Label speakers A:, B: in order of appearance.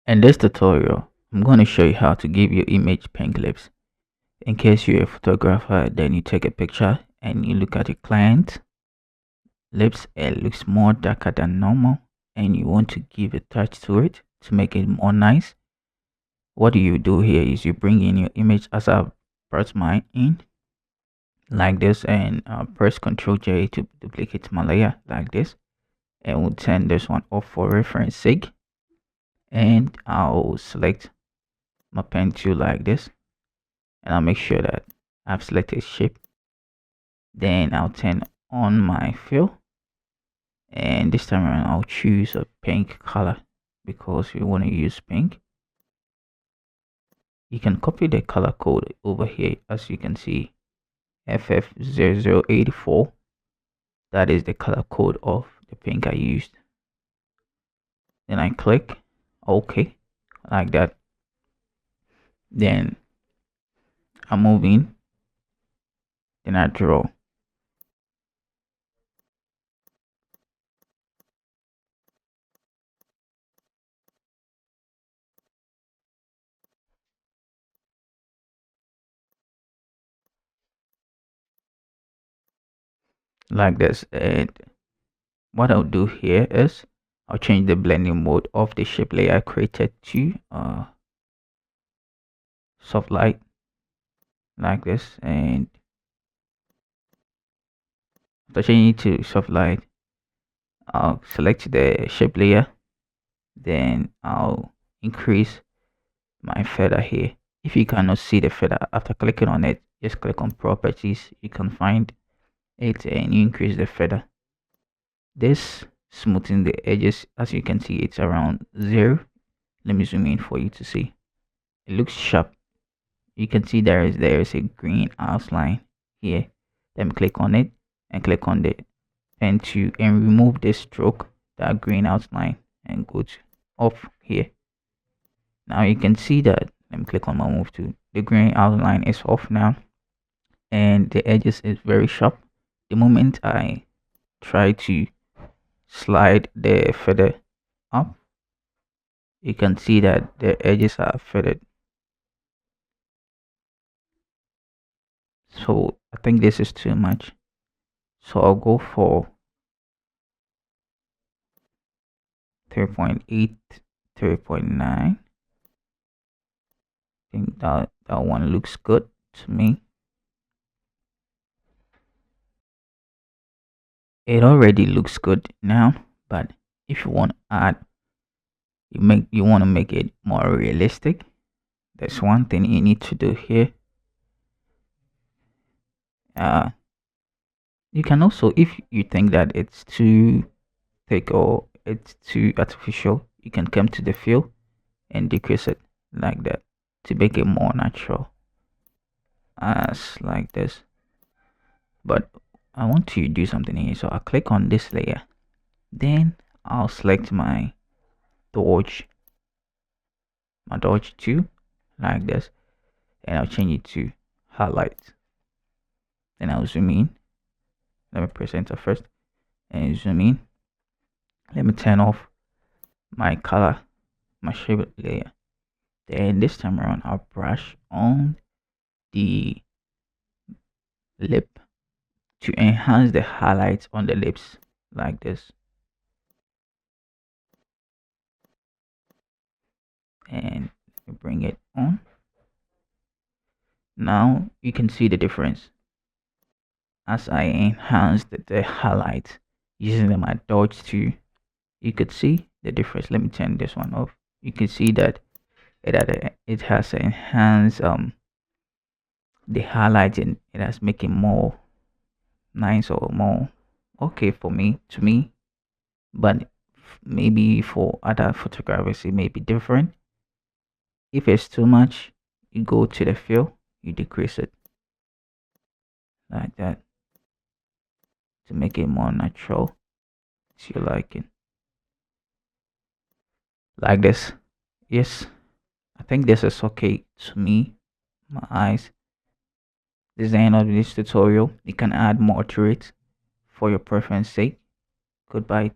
A: In this tutorial, I'm going to show you how to give your image pink lips. In case you're a photographer, then you take a picture and you look at your client lips, it looks more darker than normal and you want to give a touch to it to make it more nice. What you do here is you bring in your image as I've pressed mine in like this, and press Ctrl J to duplicate my layer like this, and we'll turn this one off for reference sake, and I'll select my pen tool like this, and I'll make sure that I've selected shape. Then I'll turn on my fill, and this time around I'll choose a pink color because we want to use pink. You can copy the color code over here, as you can see, FF0084. That is the color code of the pink I used. Then I click OK like that. Then I move in, then I draw. Like this. And what I'll do here is I'll change the blending mode of the shape layer I created to soft light like this, and after changing to soft light, I'll select the shape layer, then I'll increase my feather here. If you cannot see the feather after clicking on it, just click on properties, you can find it and you increase the feather. This smoothing the edges, as you can see, it's around 0. Let me zoom in for you to see. It looks sharp. You can see there is a green outline here. Let me click on it and click on the pen tool and remove this stroke, that green outline, and go to off here. Now you can see that, let me click on my move tool, the green outline is off now and the edges is very sharp. The moment I try to slide the feather up, you can see that the edges are feathered. So I think this is too much, so I'll go for 3.8, 3.9. I think that one looks good to me. It already looks good now, but if you want to add, you want to make it more realistic, there's one thing you need to do here. You can also, if you think that it's too thick or it's too artificial, you can come to the fill and decrease it like that to make it more natural, as like this. But I want to do something here, so I'll click on this layer, then I'll select my dodge 2 like this, and I'll change it to highlight. Then I'll zoom in. Let me press enter first and zoom in. Let me turn off my color, my shape layer. Then this time around I'll brush on the lip to enhance the highlights on the lips like this, and bring it on. Now you can see the difference as I enhanced the highlights using my dodge 2. You could see the difference. Let me turn this one off. You can see that it has enhanced the highlights, and it has make it more nice or more okay for me, to me. But maybe for other photographers it may be different. If it's too much, you go to the fill, you decrease it like that to make it more natural as you like it, like this. Yes, I think this is okay to me, my eyes. This is the end of this tutorial. You can add more to it for your preference sake. Goodbye.